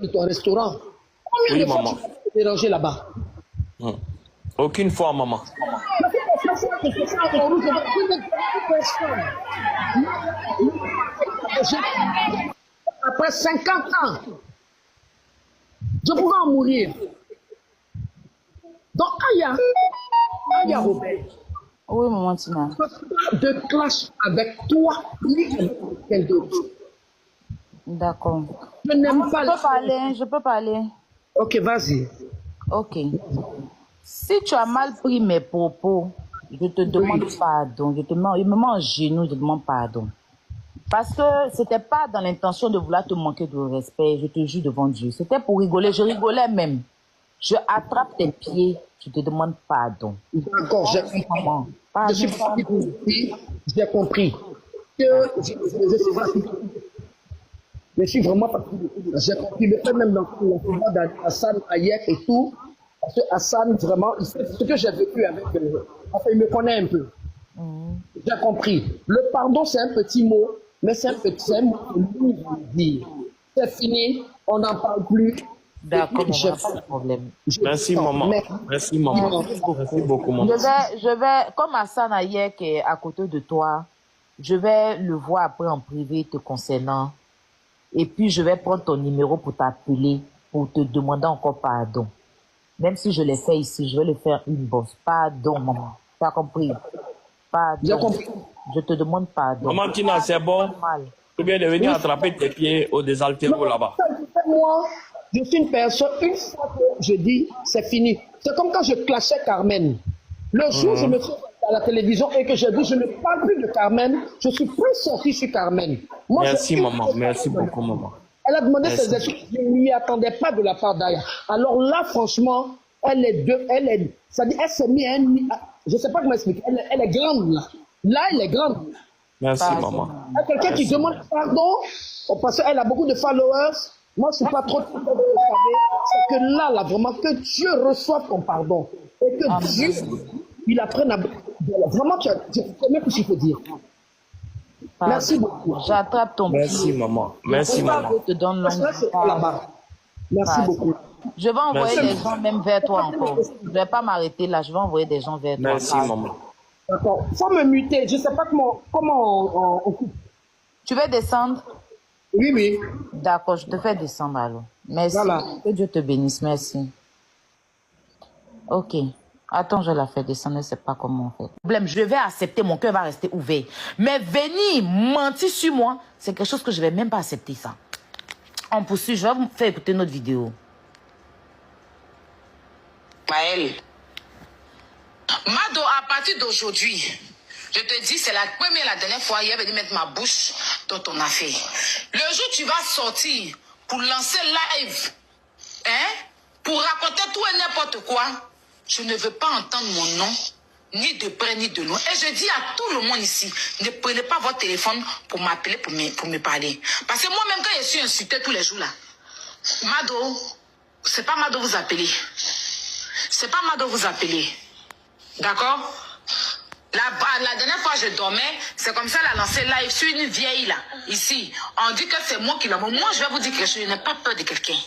de ton restaurant. Combien Oui, de fois maman. tu vas te déranger là-bas? Aucune fois, maman. Après 50 ans, je pouvais en mourir. Donc, Aya Robert, Oui, maman Tina. de clash avec toi, ni avec quelqu'un d'autre. D'accord. Je n'aime Maman, pas je peux parler. Ok, vas-y. Ok. Si tu as mal pris mes propos, je te demande pardon. Je me mets en genou, je te demande pardon. Parce que c'était pas dans l'intention de vouloir te manquer de respect, je te jure devant Dieu. C'était pour rigoler, je rigolais même. Je attrape tes pieds, je te demande pardon. D'accord, j'ai compris. Pardon. Je suis fatigué, j'ai compris. Je suis vraiment fatigué. J'ai compris. Le fait même dans Hassan, Hayek et tout, parce que Hassan, vraiment, il sait ce que j'ai vécu avec. Enfin, il me connaît un peu. J'ai compris. Le pardon, c'est un petit mot, mais c'est un mot que lui va dire. C'est fini, on n'en parle plus. D'accord, maman, pas de problème. Merci, maman. Merci, maman. Merci beaucoup, maman. Je vais, comme Hassan Hayek est à côté de toi, je vais le voir après en privé te concernant. Et puis, je vais prendre ton numéro pour t'appeler, pour te demander encore pardon. Même si je l'ai fait ici, je vais le faire une bosse. Pardon, maman. Tu as compris? Pardon. J'ai compris. Je te demande pardon. Maman Tina, c'est bon? Tu viens de venir attraper tes pieds au désaltéro là-bas. Moi, je suis une personne, une fois que je dis, c'est fini. C'est comme quand je clashais Carmen. Le jour où je me suis à la télévision et que j'ai dit, je ne parle plus de Carmen, je suis plus sorti sur Carmen. Moi, Merci, maman. Merci beaucoup, maman. Elle a demandé ses excuses, je ne lui attendais pas de la part d'Aya. Alors là, franchement, elle s'est mise à je ne sais pas comment expliquer, elle est grande là. Là, elle est grande. Merci, maman. Il y a quelqu'un qui demande pardon, parce qu'elle a beaucoup de followers. Moi, je ne suis pas trop, vous savez, c'est que là, vraiment, que Dieu reçoive ton pardon. Et que Dieu, il apprenne à... Vraiment, je ne sais même plus ce qu'il faut dire. Merci beaucoup. J'attrape ton pied. Merci, maman. Merci, maman. Je te donne là-bas. Merci beaucoup. Je vais envoyer des gens même vers toi encore. Je ne vais pas m'arrêter là, je vais envoyer des gens vers toi. Merci, maman. D'accord. Il faut me muter. Je ne sais pas comment on coupe. Tu veux descendre? Oui, oui. D'accord, je te fais descendre alors. Merci. Voilà. Que Dieu te bénisse, merci. Ok. Attends, je la fais descendre, je ne sais pas comment on fait. Problème, je vais accepter, mon cœur va rester ouvert. Mais venir mentir sur moi, c'est quelque chose que je ne vais même pas accepter ça. On poursuit, je vais vous faire écouter notre vidéo. Maël, Mado, à partir d'aujourd'hui, je te dis, c'est la première et la dernière fois, il est venu mettre ma bouche dans ton affaire. Le jour où tu vas sortir pour lancer live, pour raconter tout et n'importe quoi, je ne veux pas entendre mon nom, ni de près ni de loin. Et je dis à tout le monde ici, ne prenez pas votre téléphone pour m'appeler, pour me parler. Parce que moi-même, quand je suis insultée tous les jours là, Mado, c'est pas Mado vous appeler. C'est pas Mado vous appeler. D'accord? La dernière fois, je dormais, c'est comme ça, elle a lancé live sur une vieille là, ici. On dit que c'est moi qui l'ai. Moi, je vais vous dire quelque chose, je n'ai pas peur de quelqu'un.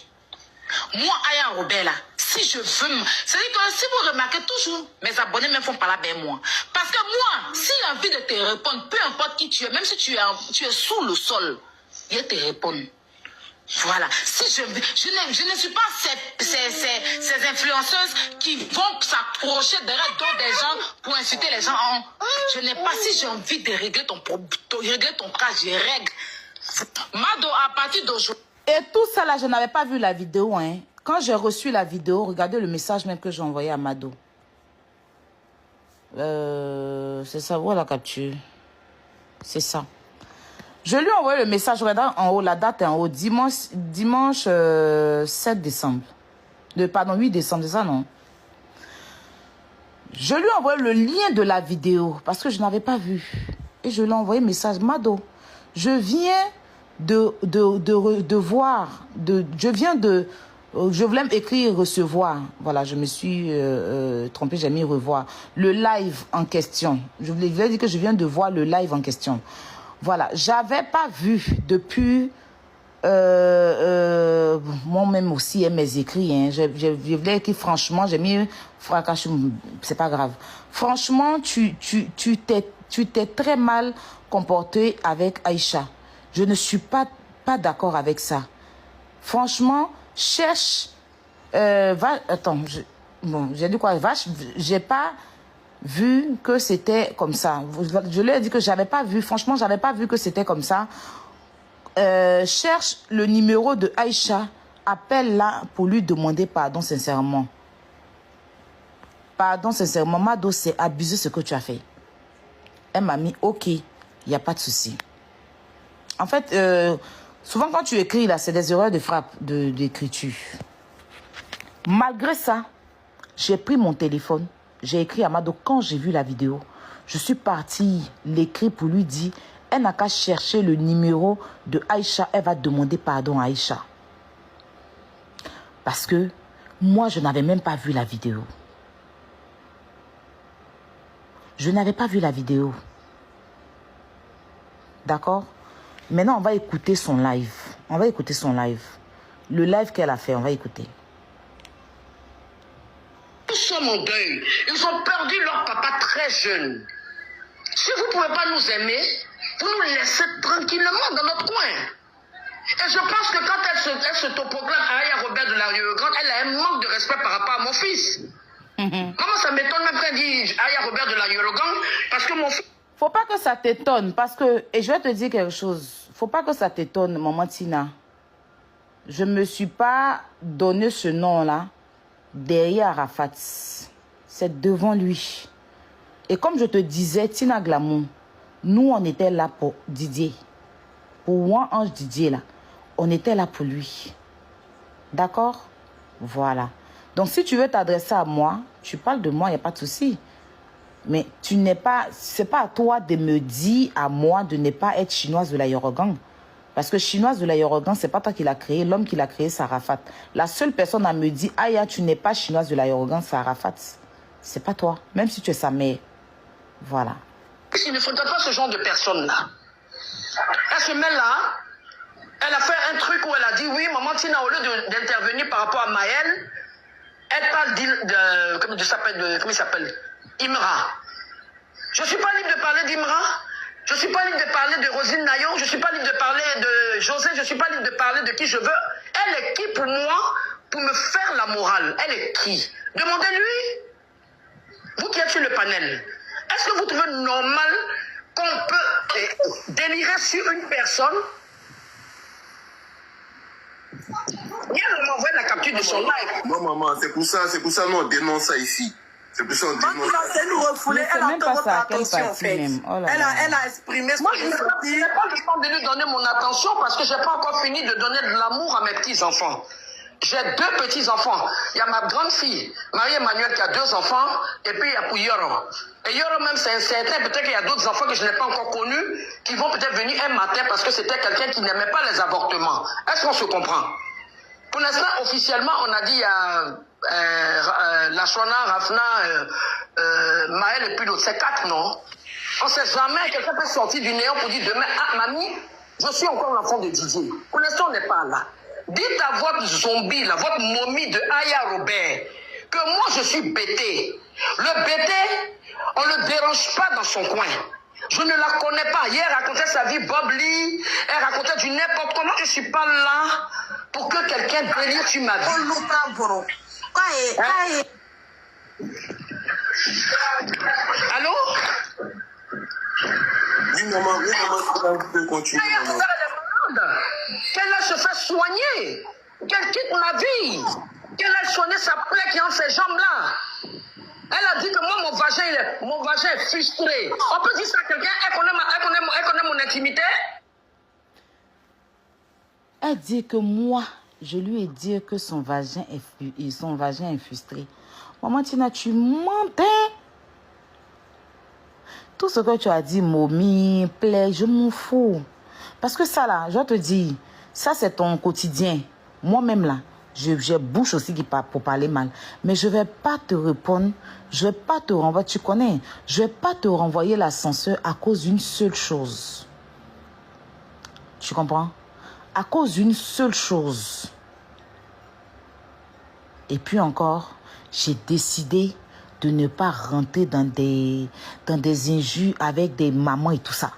Moi, Aya Robert là, si je veux... C'est-à-dire que si vous remarquez toujours, mes abonnés me font parler avec moi. Parce que moi, si j'ai envie de te répondre, peu importe qui tu es, même si tu es sous le sol, je te répondre. Voilà. Si je ne suis pas ces influenceuses qui vont s'approcher derrière d'autres des gens pour insulter les gens. Je n'ai pas, si j'ai envie de régler ton cas, je règle. Mado, à partir d'aujourd'hui. Et tout ça là, je n'avais pas vu la vidéo. Hein. Quand j'ai reçu la vidéo, regardez le message même que j'ai envoyé à Mado. C'est ça, voilà la capture. C'est ça. Je lui ai envoyé le message, regardez en haut, la date est en haut, dimanche 7 décembre. Pardon, 8 décembre, c'est ça, non? Je lui ai envoyé le lien de la vidéo, parce que je n'avais pas vu. Et je lui ai envoyé un message, Mado, je viens de voir, je voulais écrire recevoir. Voilà, je me suis trompée, j'ai mis revoir. Le live en question. Je voulais dire que je viens de voir le live en question. Voilà, j'avais pas vu depuis Moi-même aussi, mes écrits. Hein. Je voulais écrire franchement, j'ai mis Frakachoum, c'est pas grave. Franchement, tu t'es très mal comporté avec Aïcha. Je ne suis pas d'accord avec ça. Franchement, cherche... attends, j'ai dit quoi? J'ai pas vu que c'était comme ça. Je lui ai dit que j'avais pas vu, franchement, j'avais pas vu que c'était comme ça. Cherche le numéro de Aïcha, appelle-la pour lui demander pardon sincèrement. Pardon sincèrement, Mado, c'est abusé ce que tu as fait. Elle m'a mis ok, il n'y a pas de souci. En fait, souvent quand tu écris là, c'est des erreurs de frappe d'écriture. Malgré ça, j'ai pris mon téléphone, j'ai écrit à Mado. Quand j'ai vu la vidéo, je suis partie l'écrire pour lui dire, elle n'a qu'à chercher le numéro de Aïcha, elle va demander pardon à Aïcha. Parce que moi, je n'avais même pas vu la vidéo. Je n'avais pas vu la vidéo. D'accord? Maintenant, on va écouter son live. On va écouter son live. Le live qu'elle a fait, on va écouter. Nous sommes en deuil. Ils ont perdu leur papa très jeune. Si vous ne pouvez pas nous aimer, vous nous laissez tranquillement dans notre coin. Et je pense que quand elle se topoclame à Aya Robert de la Rio-Grande, elle a un manque de respect par rapport à mon fils. Comment ça m'étonne même quand elle dit Aya Robert de la Rio-Grande, parce que mon fils... Faut pas que ça t'étonne, parce que, et je vais te dire quelque chose, faut pas que ça t'étonne, maman Tina. Je me suis pas donné ce nom-là derrière Arafat. C'est devant lui. Et comme je te disais, Tina Glamour, nous, on était là pour Didier. Pour moi, Ange Didier, là, on était là pour lui. D'accord? Voilà. Donc, si tu veux t'adresser à moi, tu parles de moi, il n'y a pas de souci. Mais tu n'es pas... C'est pas à toi de me dire à moi de ne pas être chinoise de la Yorogang. Parce que chinoise de la Yorogang, c'est pas toi qui l'as créé. L'homme qui l'a créé, c'est Arafat. La seule personne à me dire, Aya, tu n'es pas chinoise de la Yorogang, c'est Arafat. C'est pas toi. Même si tu es sa mère. Voilà. Il ne faudrait pas ce genre de personne-là. Elle se met là, elle a fait un truc où elle a dit, oui, maman Tina, au lieu d'intervenir par rapport à Maël, elle parle comment il s'appelle Imra. Je ne suis pas libre de parler d'Imra. Je ne suis pas libre de parler de Rosine Nayon. Je ne suis pas libre de parler de José. Je ne suis pas libre de parler de qui je veux. Elle est qui pour moi, pour me faire la morale? Elle est qui? Demandez-lui. Vous qui êtes sur le panel, est-ce que vous trouvez normal qu'on peut délirer sur une personne? Elle m'a envoyé la capture de son live. Non, maman, c'est pour ça, nous on dénonce ça ici. C'est pour ça on dénonce ça. C'est nous refouler, elle entend votre attention en fait. Oh elle a exprimé ce moi, je n'ai pas le temps de lui donner mon attention parce que je n'ai pas encore fini de donner de l'amour à mes petits-enfants. J'ai 2 petits-enfants. Il y a ma grande fille, Marie-Emmanuelle, qui a 2 enfants, et puis il y a pour Yoro. Et Yoro même, c'est incertain. Peut-être qu'il y a d'autres enfants que je n'ai pas encore connus, qui vont peut-être venir un matin parce que c'était quelqu'un qui n'aimait pas les avortements. Est-ce qu'on se comprend? Pour l'instant, officiellement, on a dit à Lachona, Rafna, Maël et puis l'autre. C'est 4 noms. On ne sait jamais, quelqu'un peut sortir du néant pour dire demain, ah, mamie, je suis encore l'enfant de Didier. Pour l'instant, on n'est pas là. Dites à votre zombie, là, votre momie de Aya Robert, que moi je suis bêté. Le bêté, on ne le dérange pas dans son coin. Je ne la connais pas. Hier, elle racontait sa vie Bob Lee, elle racontait du n'importe comment. Je ne suis pas là pour que quelqu'un délire sur ma vie. Allô? Oui, maman, tu peux continuer. Qu'elle se fait soigner, qu'elle quitte ma vie, qu'elle aille soigner sa plaie qui est entre ses jambes-là. Elle a dit que moi, mon vagin est frustré. On peut dire ça à quelqu'un, elle connaît mon intimité. Elle dit que moi, je lui ai dit que son vagin est frustré. Maman Tina, tu mentais. Tout ce que tu as dit, momie, plaie, je m'en fous. Parce que ça là, je te dis, ça c'est ton quotidien. Moi-même là, j'ai bouche aussi qui parle pour parler mal. Mais je ne vais pas te répondre, je ne vais pas te renvoyer, tu connais, je ne vais pas te renvoyer l'ascenseur à cause d'une seule chose. Tu comprends? à cause d'une seule chose. Et puis encore, j'ai décidé de ne pas rentrer dans des injures avec des mamans et tout ça.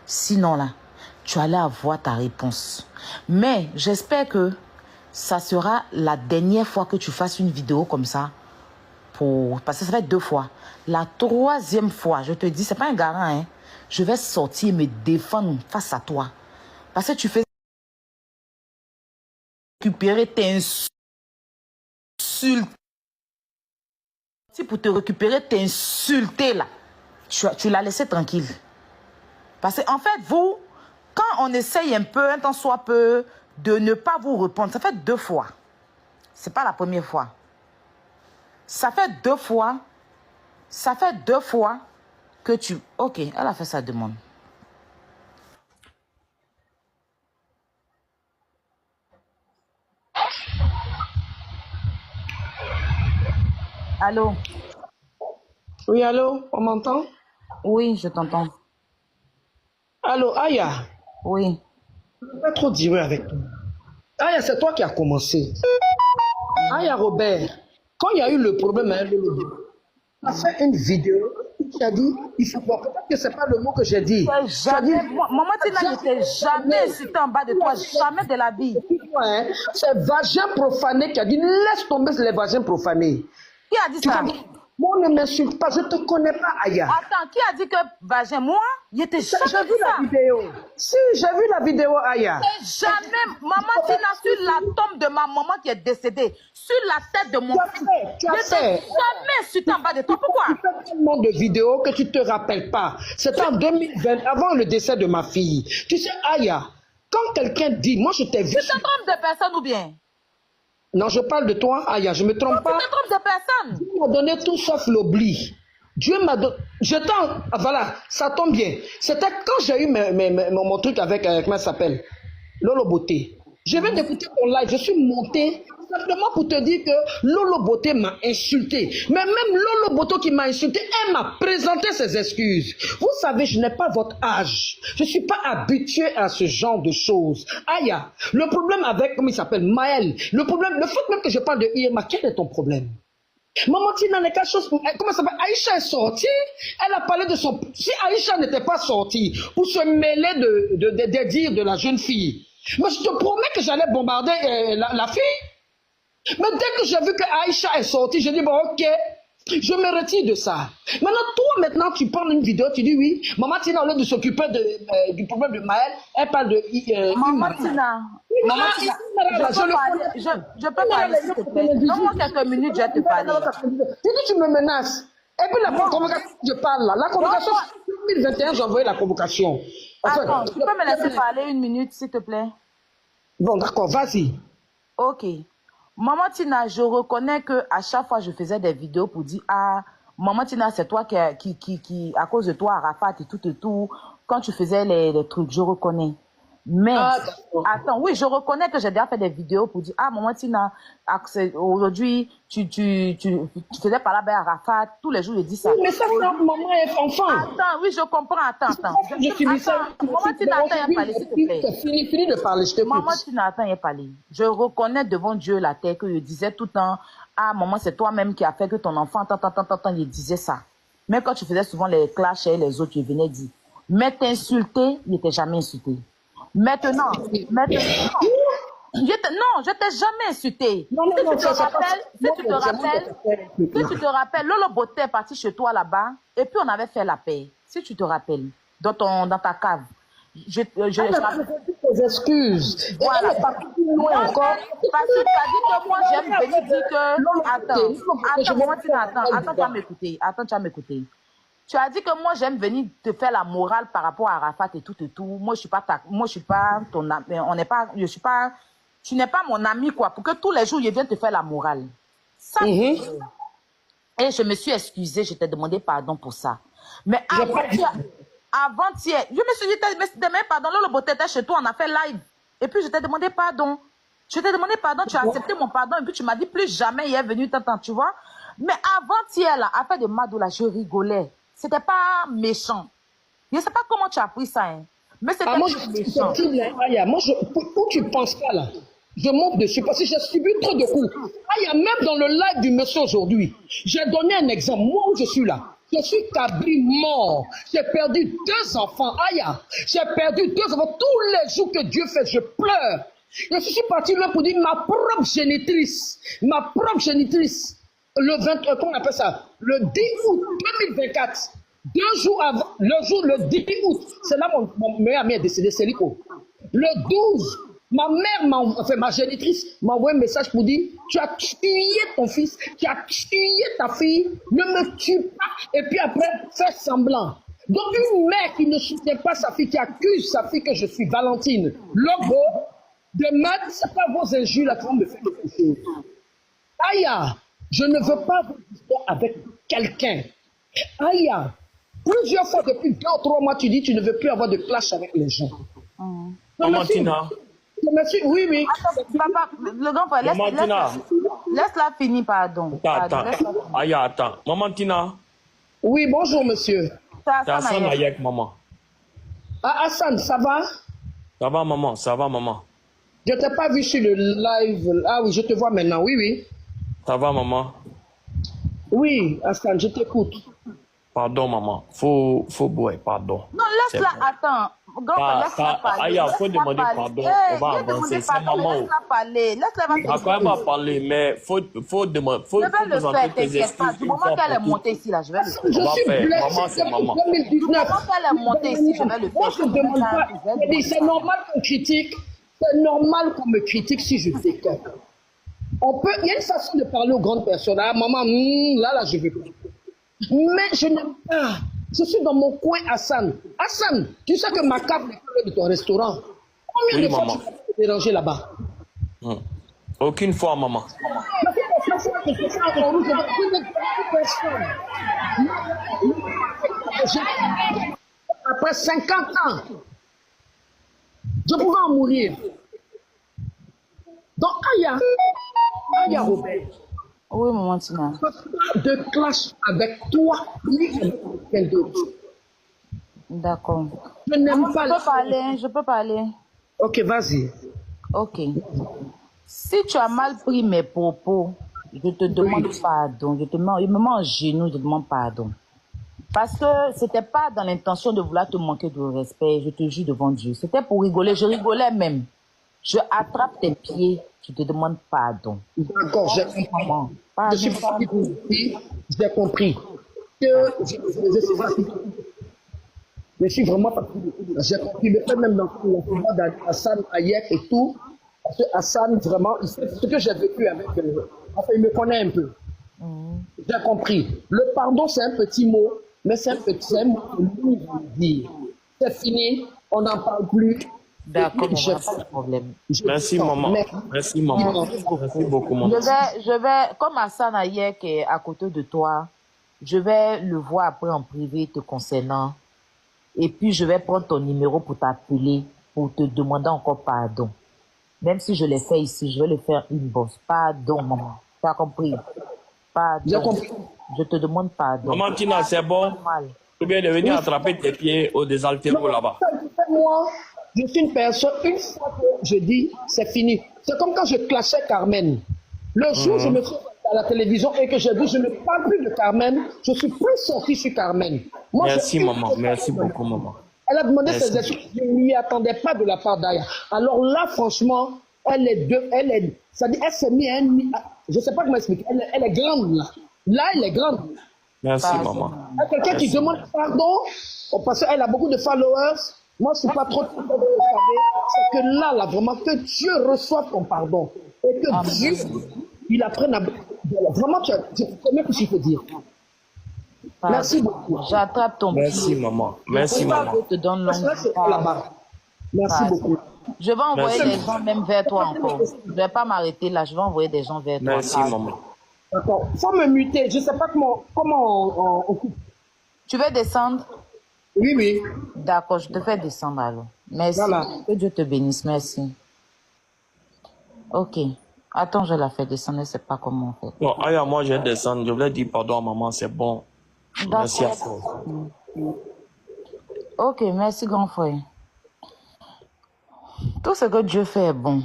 Sinon là, tu allais avoir ta réponse. Mais j'espère que ça sera la dernière fois que tu fasses une vidéo comme ça. Parce que ça fait 2 fois. La 3e fois, je te dis, c'est pas un garant, hein. Je vais sortir et me défendre face à toi. Parce que tu fais récupérer tes insultes. Pour te récupérer, t'insulter là. Tu l'as laissé tranquille. Parce qu'en fait, vous, quand on essaye un peu, un temps soit peu, de ne pas vous répondre, ça fait 2 fois. C'est pas la première fois. Ça fait 2 fois. Ça fait 2 fois que tu... Ok, elle a fait sa demande. Allô? Oui, allô, on m'entend? Oui, je t'entends. Allô, Aya? Oui. Je ne vais pas trop dire avec toi. Aya, c'est toi qui as commencé. Aya Robert, quand il y a eu le problème avec le lobby, tu as fait une vidéo où tu as dit, il faut voir, peut-être que ce n'est pas le mot que j'ai dit. Jamais, Maman Tina n'était jamais insultée en bas de toi, jamais de la vie. C'est vagin profané qui a dit, laisse tomber les vagins profanés. Qui a dit ça? Moi, ne m'insulte pas, je ne te connais pas, Aya. Attends, qui a dit que vagin? Moi, il était jamais J'ai vu la vidéo. Si, j'ai vu la vidéo, Aya. Jamais, Maman Tina, sur la tombe de ma maman qui est décédée, sur la tête de mon fils, tu as fait. Jamais insulté en bas de toi. Pourquoi? Tu fais tellement de vidéos que tu ne te rappelles pas. C'était en 2020, avant le décès de ma fille. Tu sais, Aya, quand quelqu'un dit, moi je t'ai vu... Tu te trompes de personne ou bien? Non, je parle de toi, Aya, je ne me trompe pas. Tu te trompes de personne. Dieu m'a donné tout sauf l'oubli. Dieu m'a donné... Voilà, ça tombe bien. C'était quand j'ai eu mon truc avec, comment ça s'appelle? Lolo Beauté. Je viens d'écouter ton live, je suis monté simplement pour te dire que Lolo Beauté m'a insulté. Mais même Lolo Beauté qui m'a insulté, elle m'a présenté ses excuses. Vous savez, je n'ai pas votre âge. Je ne suis pas habitué à ce genre de choses. Aya, le problème avec, comment il s'appelle, Maël, le fait même que je parle de Irma, quel est ton problème? Maman Tina n'est qu'à chose pour... Comment ça s'appelle? Aïcha est sortie. Elle a parlé de son... Si Aïcha n'était pas sortie pour se mêler des dires de la jeune fille, mais je te promets que j'allais bombarder la fille. Mais dès que j'ai vu que Aïcha est sortie, j'ai dit, bon, ok, je me retire de ça. Maintenant, tu prends une vidéo, tu dis, oui, Maman Tina, au lieu de s'occuper du problème de Maël, elle parle de... Maman Tina, je peux parler, s'il te plaît. Donne-moi quelques minutes, je vais te parler. Tu me menaces. Et puis la convocation, je parle là. La convocation, 2021, j'ai envoyé la convocation. Enfin, attends, tu peux me laisser parler 1 minute, s'il te plaît? Bon, d'accord, vas-y. Ok. Maman Tina, je reconnais que à chaque fois, je faisais des vidéos pour dire, ah, Maman Tina, c'est toi qui, à cause de toi, Arafat et tout, quand tu faisais les trucs, je reconnais. Mais, attends, oui, je reconnais que j'ai déjà fait des vidéos pour dire, ah, Maman Tina, aujourd'hui, tu faisais parler avec Arafat, tous les jours, je dis ça. Oui, mais ça, maman est enfant. Attends, oui, je comprends, attends. Maman Tina, attends, il y a parlé, s'il te plaît. Fini de parler, je te prie. Maman Tina, attends, il y a parlé. Je reconnais devant Dieu la terre que je disais tout le temps, ah, maman, c'est toi-même qui a fait que ton enfant, je disais ça. Mais quand tu faisais souvent les clashs et les autres, tu venais dire. Mais t'insulter, il n'était jamais insulté. Maintenant, non, je t'ai jamais insulté. Si tu te rappelles, Lolo Beauté est parti chez toi là-bas, et puis on avait fait la paix. Si tu te rappelles, dans ta cave. Tes excuses. Voilà. Elle est partie plus loin encore. Parce que tu as dit que moi, j'aime venir dire que... Attends, Maman Tina, attends, tu vas m'écouter. Tu as dit que moi, j'aime venir te faire la morale par rapport à Arafat et tout. Moi, je suis pas ton ami. Tu n'es pas mon ami, quoi. Pour que tous les jours, je vienne te faire la morale. Ça, et je me suis excusée, je t'ai demandé pardon pour ça. Mais avant-hier, je me suis dit, demain, pardon, là, le beauté était chez toi, on a fait live. Et puis, je t'ai demandé pardon. Tu as accepté mon pardon, et puis tu m'as dit, plus jamais il est venu t'entendre, tu vois. Mais avant-hier, là, affaire de Madoula, je rigolais. C'était pas méchant. Je ne sais pas comment tu as pris ça, hein. Mais c'est moi, je suis susceptible, Aya. Moi, où tu penses pas, là? Je monte dessus parce que j'ai subi trop de coups. Aya, même dans le live du monsieur aujourd'hui, j'ai donné un exemple. Moi, où je suis là, je suis cabri mort. J'ai perdu 2 enfants. Aya, j'ai perdu 2 enfants. Tous les jours que Dieu fait, je pleure. Je suis parti là pour dire ma propre génitrice, le 20, comment on appelle ça? Le 10 août 2024. 2 jours avant, le 10 août, c'est là mon meilleur ami est décédé, c'est Lico. Le 12, ma mère, ma génitrice m'a envoyé un message pour dire tu as tué ton fils, tu as tué ta fille, ne me tue pas, et puis après, fais semblant. Donc, une mère qui ne soutient pas sa fille, qui accuse sa fille que je suis Valentine Lobo, demain, c'est pas vos injures là qui vont me faire quelque chose. Aya, je ne veux pas avoir d'histoire avec quelqu'un. Aya, plusieurs fois depuis 2 ou 3 mois, tu dis que tu ne veux plus avoir de clash avec les gens. Maman Tina. Oui, oui. Attends, papa, le grand frère, laisse-la finir, pardon. Attends. Aya, attends. Maman Tina. Oui, bonjour, monsieur. C'est Hassan Ayek, maman. Ah, Hassan, ça va? Ça va, maman, ça va, maman. Je ne t'ai pas vu sur le live. Ah oui, je te vois maintenant, oui, oui. Ça va, maman? Oui, Hassan, je t'écoute. Pardon, maman. Faut boire, pardon. Non, laisse-la, attends. Laisse-la parler. Aya, faut demander pardon. On va avancer. C'est maman. Laisse-la parler. D'accord, elle va parler, mais faut demander. Faut présenter tes excuses. Du moment qu'elle est montée ici, là, je vais le faire. Je suis blessé. Maman, c'est maman. Du moment qu'elle est montée ici, je vais le faire. Moi, je ne demande pas. C'est normal qu'on critique. C'est normal qu'on me critique si je déconne. Il y a une façon de parler aux grandes personnes. Ah, maman, là, je veux pas. Mais je n'aime pas. Je suis dans mon coin, Hassan. Hassan, tu sais que ma cave n'est pas de ton restaurant. Combien de fois tu vas te déranger là-bas? Aucune fois, maman. Après 50 ans, je pouvais en mourir. Donc, Aya Robert. Oui, maman Tina. De clash avec toi, ni avec quelqu'un d'autre. D'accord. Je n'aime pas je peux parler. Ok, vas-y. Ok. Si tu as mal pris mes propos, je te demande pardon. Je me mets en genoux, je te demande pardon. Parce que c'était pas dans l'intention de vouloir te manquer de respect, je te jure devant Dieu. C'était pour rigoler, je rigolais même. Je attrape tes pieds, je te demande pardon. D'accord, j'ai compris. Je suis parti pour ici, j'ai compris. Je suis vraiment fatigué. J'ai compris. Le fait même dans la d'Hassan Ayek et tout, parce que Hassan, vraiment, ce que j'ai vécu avec enfin, il me connaît un peu. J'ai compris. Le pardon, c'est un petit mot, mais c'est un mot que lui va dire. C'est fini, on n'en parle plus. D'accord, pas de problème. Merci, maman. Merci, maman. Merci beaucoup, maman. Je vais, comme Hassan Ayek est à côté de toi, je vais le voir après en privé te concernant. Et puis, je vais prendre ton numéro pour t'appeler, pour te demander encore pardon. Même si je l'ai fait ici, je vais le faire une bosse. Pardon, maman. Tu as compris? Pardon. J'ai compris. Je te demande pardon. Maman Tina, c'est bon? Tu viens de venir attraper tes pieds au désaltéro là-bas. Moi, je suis une personne, une fois que je dis, c'est fini. C'est comme quand je clashais Carmen. Le jour où je me suis à la télévision et que j'ai dit, je ne parle plus de Carmen, je suis plus sorti sur Carmen. Moi, merci, maman. Merci beaucoup, maman. Elle a demandé ses excuses. Je ne m'y attendais pas de la part d'Aya. Alors là, franchement, elle s'est mis à je ne sais pas comment expliquer. Elle est grande, là. Là, elle est grande. Merci, maman. Il y a quelqu'un qui demande pardon, parce qu'elle a beaucoup de followers. Moi, je ne suis pas trop vous savez. C'est que là, vraiment, que Dieu reçoive ton pardon. Et que Dieu, il apprenne à... Vraiment, tu sais même ce qu'il faut dire. Merci beaucoup. J'attrape ton pied. Merci, maman. Merci, maman. Je te donne là-bas. Merci beaucoup. Je vais envoyer des gens même vers toi encore. Je ne vais pas m'arrêter là. Je vais envoyer des gens vers toi. Merci, maman. D'accord. Il faut me muter. Je ne sais pas comment on coupe. Tu veux descendre? Oui, oui. D'accord, je te fais descendre alors. Merci. Voilà. Que Dieu te bénisse. Merci. Ok. Attends, je la fais descendre. Je ne sais pas comment on fait. Bon, Aya, moi, je vais descendre. Je voulais dire pardon à maman. C'est bon. Merci à toi. Ok, merci grand frère. Tout ce que Dieu fait est bon.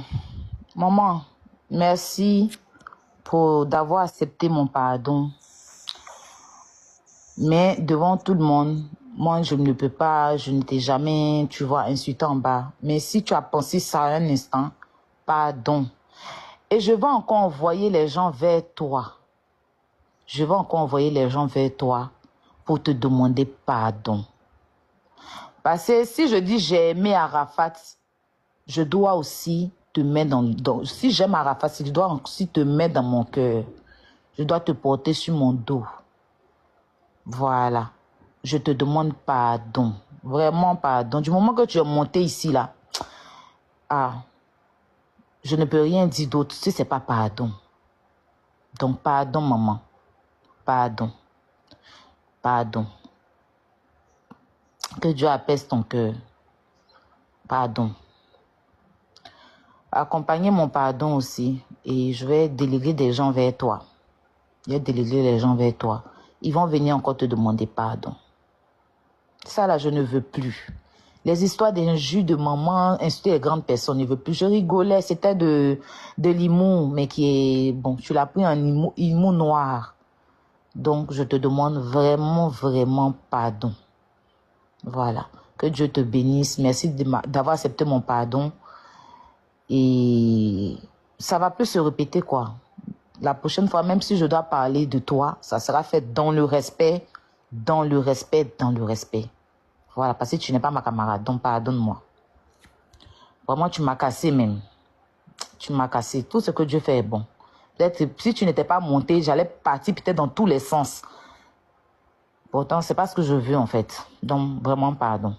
Maman, merci d'avoir accepté mon pardon. Mais devant tout le monde, moi, je ne peux pas, je ne t'ai jamais, tu vois, insulté en bas. Mais si tu as pensé ça un instant, pardon. Et je vais encore envoyer les gens vers toi. Je vais encore envoyer les gens vers toi pour te demander pardon. Parce que si je dis j'ai aimé Arafat, je dois aussi te mettre si j'aime Arafat, je dois aussi te mettre dans mon cœur. Je dois te porter sur mon dos. Voilà. Je te demande pardon. Vraiment pardon. Du moment que tu es monté ici, là, je ne peux rien dire d'autre si ce n'est pas pardon. Donc, pardon, maman. Pardon. Pardon. Que Dieu apaise ton cœur. Pardon. Accompagnez mon pardon aussi. Et je vais déléguer des gens vers toi. Je vais déléguer les gens vers toi. Ils vont venir encore te demander pardon. Ça là, je ne veux plus. Les histoires d'injures de maman, insulter les grandes personnes, je ne veux plus. Je rigolais, c'était de l'humour, mais qui est... Bon, tu l'as pris en humour noir. Donc, je te demande vraiment, vraiment pardon. Voilà. Que Dieu te bénisse. Merci d'avoir accepté mon pardon. Et ça va plus se répéter, quoi. La prochaine fois, même si je dois parler de toi, ça sera fait dans le respect, dans le respect, dans le respect. Voilà, parce que tu n'es pas ma camarade, donc pardonne-moi. Vraiment, tu m'as cassé même. Tu m'as cassé. Tout ce que Dieu fait est bon. Peut-être si tu n'étais pas monté, j'allais partir peut-être dans tous les sens. Pourtant, c'est pas ce que je veux en fait. Donc, vraiment, pardon.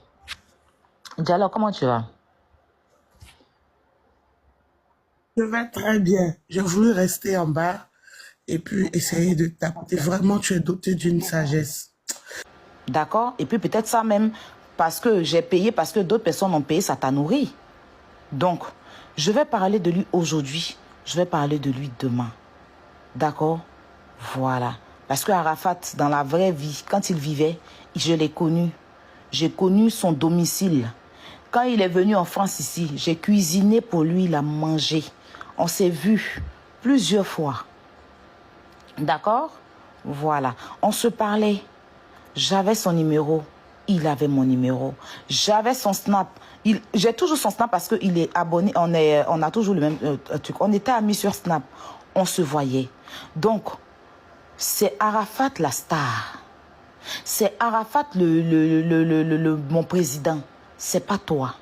Diallo, comment tu vas? Je vais très bien. J'ai voulu rester en bas et puis essayer de t'apporter. Vraiment, tu es doté d'une sagesse. D'accord? Et puis peut-être ça même, parce que j'ai payé, parce que d'autres personnes ont payé, ça t'a nourri. Donc, je vais parler de lui aujourd'hui. Je vais parler de lui demain. D'accord? Voilà. Parce que Arafat, dans la vraie vie, quand il vivait, je l'ai connu. J'ai connu son domicile. Quand il est venu en France ici, j'ai cuisiné pour lui, il a mangé. On s'est vu plusieurs fois. D'accord? Voilà. On se parlait. J'avais son numéro. Il avait mon numéro. J'avais son snap. J'ai toujours son snap parce qu'il est abonné. On a toujours le même truc. On était amis sur Snap. On se voyait. Donc, c'est Arafat la star. C'est Arafat mon président. C'est pas toi.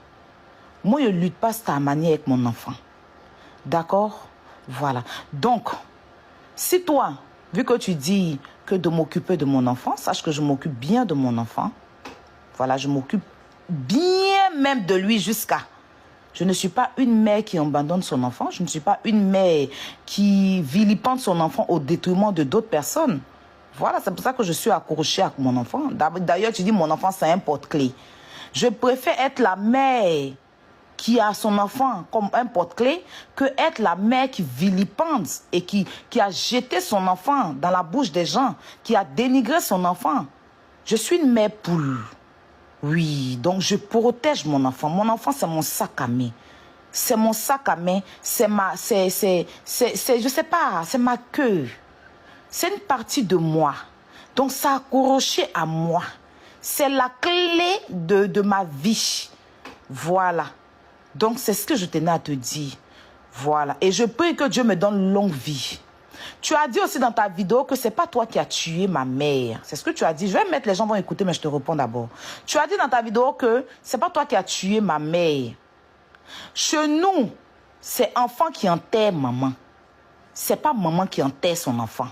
Moi, je ne lutte pas cette manière avec mon enfant. D'accord? Voilà. Donc, si toi, vu que tu dis que de m'occuper de mon enfant, sache que je m'occupe bien de mon enfant. Voilà, je m'occupe bien même de lui jusqu'à... Je ne suis pas une mère qui abandonne son enfant. Je ne suis pas une mère qui vilipende son enfant au détriment de d'autres personnes. Voilà, c'est pour ça que je suis accrochée à mon enfant. D'ailleurs, tu dis mon enfant, c'est un porte-clés. Je préfère être la mère qui a son enfant comme un porte-clés que être la mère qui vilipende et qui a jeté son enfant dans la bouche des gens, qui a dénigré son enfant. Je suis une mère poule. Oui, donc je protège mon enfant. Mon enfant, c'est mon sac à main. C'est mon sac à main. C'est je sais pas, c'est ma queue. C'est une partie de moi. Donc, ça a accroché à moi. C'est la clé de ma vie. Voilà. Donc, c'est ce que je tenais à te dire. Voilà. Et je prie que Dieu me donne longue vie. Tu as dit aussi dans ta vidéo que ce n'est pas toi qui as tué ma mère. C'est ce que tu as dit. Je vais mettre, les gens vont écouter, mais je te réponds d'abord. Tu as dit dans ta vidéo que ce n'est pas toi qui as tué ma mère. Chez nous, c'est enfant qui enterre maman. Ce n'est pas maman qui enterre son enfant.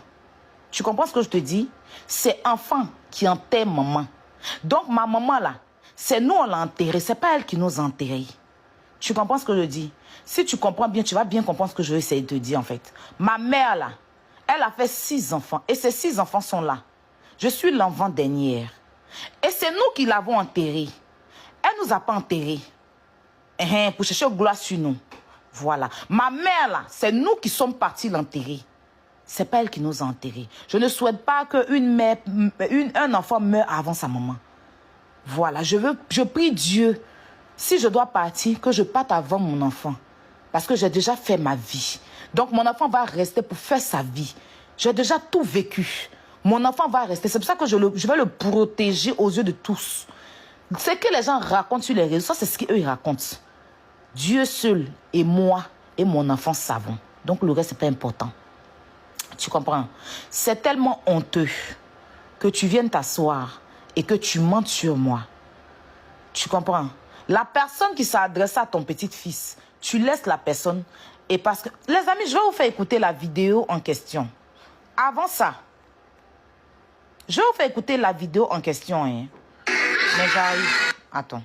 Tu comprends ce que je te dis? C'est enfant qui enterre maman. Donc, ma maman, là, c'est nous, on l'a enterrée. Ce n'est pas elle qui nous a enterrés. Tu comprends ce que je dis? Si tu comprends bien, tu vas bien comprendre ce que je vais essayer de te dire, en fait. Ma mère, là, elle a fait 6 enfants. Et ces 6 enfants sont là. Je suis l'enfant dernière. Et c'est nous qui l'avons enterrée. Elle ne nous a pas enterrés. Pour chercher gloire sur nous. Voilà. Ma mère, là, c'est nous qui sommes partis l'enterrer. C'est pas elle qui nous a enterrés. Je ne souhaite pas qu'un enfant meure avant sa maman. Voilà. Je prie Dieu si je dois partir, que je parte avant mon enfant. Parce que j'ai déjà fait ma vie. Donc, mon enfant va rester pour faire sa vie. J'ai déjà tout vécu. Mon enfant va rester. C'est pour ça que je vais le protéger aux yeux de tous. Ce que les gens racontent sur les réseaux, c'est ce qu'eux racontent. Dieu seul et moi et mon enfant savons. Donc, le reste, c'est pas important. Tu comprends? C'est tellement honteux que tu viennes t'asseoir et que tu mentes sur moi. Tu comprends? La personne qui s'adresse à ton petit-fils, tu laisses la personne. Et parce que, les amis, je vais vous faire écouter la vidéo en question. Avant ça, je vais vous faire écouter la vidéo en question. Hein. Mais j'arrive. Attends.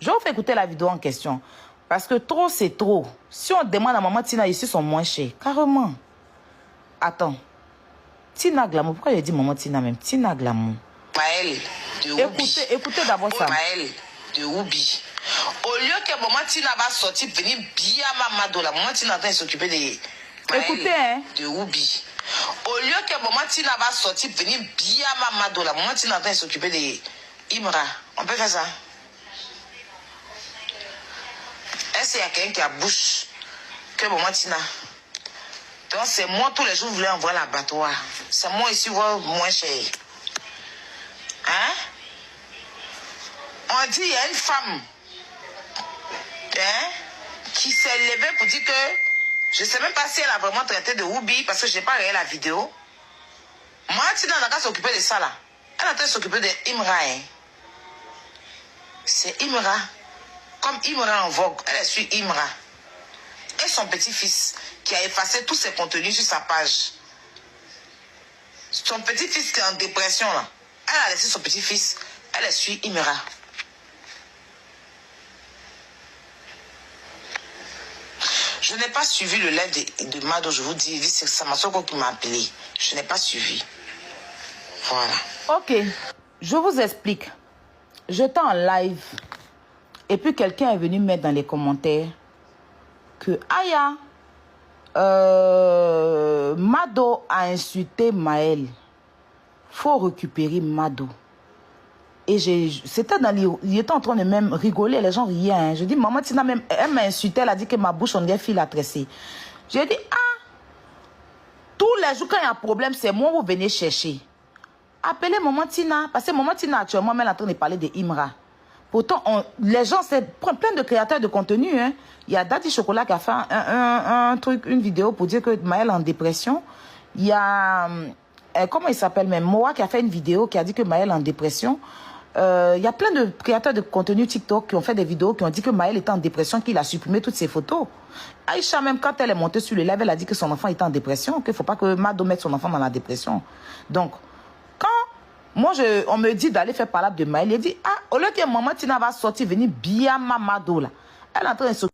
Je vais vous faire écouter la vidéo en question. Parce que trop, c'est trop. Si on demande à Maman Tina, ici sont moins chers. Carrément. Attends. Tina Glamour. Pourquoi j'ai dit Maman Tina même? Tina Glamour. Maël de Oubi. Écoutez d'abord ça. Maël de Oubi. Au lieu que Maman Tina va sortir, venir bien Mamado, la Maman Tina va s'occuper de Maël. Écoutez, hein. De Oubi. Au lieu que Maman Tina va sortir, venir bien Mamado, la Maman Tina va s'occuper de Imra. On peut faire ça? Est-ce qu'il y a quelqu'un qui a bouche que Maman Tina? Donc c'est moi tous les jours, je voulais envoyer l'abattoir. C'est moi ici, moins cher. Hein? On dit, il y a une femme qui s'est levée pour dire que je ne sais même pas si elle a vraiment traité de Oubi parce que je n'ai pas regardé la vidéo. Moi, Tina n'a qu'à s'occuper de ça là. Elle a en train de s'occuper de Imra. Hein? C'est Imra. Comme Imra en vogue, elle suit Imra. Et son petit-fils qui a effacé tous ses contenus sur sa page. Son petit-fils qui est en dépression là. Elle a laissé son petit-fils. Elle suit Imra. Je n'ai pas suivi le live de Mado, je vous dis, c'est Samasoko qui m'a appelé. Je n'ai pas suivi. Voilà. Ok, je vous explique. J'étais en live et puis quelqu'un est venu mettre dans les commentaires que Aya, Mado a insulté Maël. Faut récupérer Mado. Et c'était dans il était en train de même rigoler, les gens riaient. Hein. Je dis, Maman Tina, même, elle m'a insulté, elle a dit que ma bouche, on dirait fil à tresser. J'ai dit, ah, tous les jours quand il y a un problème, c'est moi, vous venez chercher. Appelez Maman Tina, parce que Maman Tina, actuellement, elle est en train de parler de Imra. Pourtant, les gens, c'est plein de créateurs de contenu. Hein. Il y a Daddy Chocolat qui a fait un truc, une vidéo pour dire que Maël est en dépression. Il y a, comment il s'appelle même, Moa qui a fait une vidéo qui a dit que Maël est en dépression. Il y a plein de créateurs de contenu TikTok qui ont fait des vidéos qui ont dit que Maël était en dépression, qu'il a supprimé toutes ses photos. Aïcha, même quand elle est montée sur le live, elle a dit que son enfant était en dépression, qu'il ne faut pas que Mado mette son enfant dans la dépression. Donc, quand moi, on me dit d'aller faire parler de Maël, il dit, ah, au lieu que Maman Tina va sortir, venir bien Mado là, elle est en train de se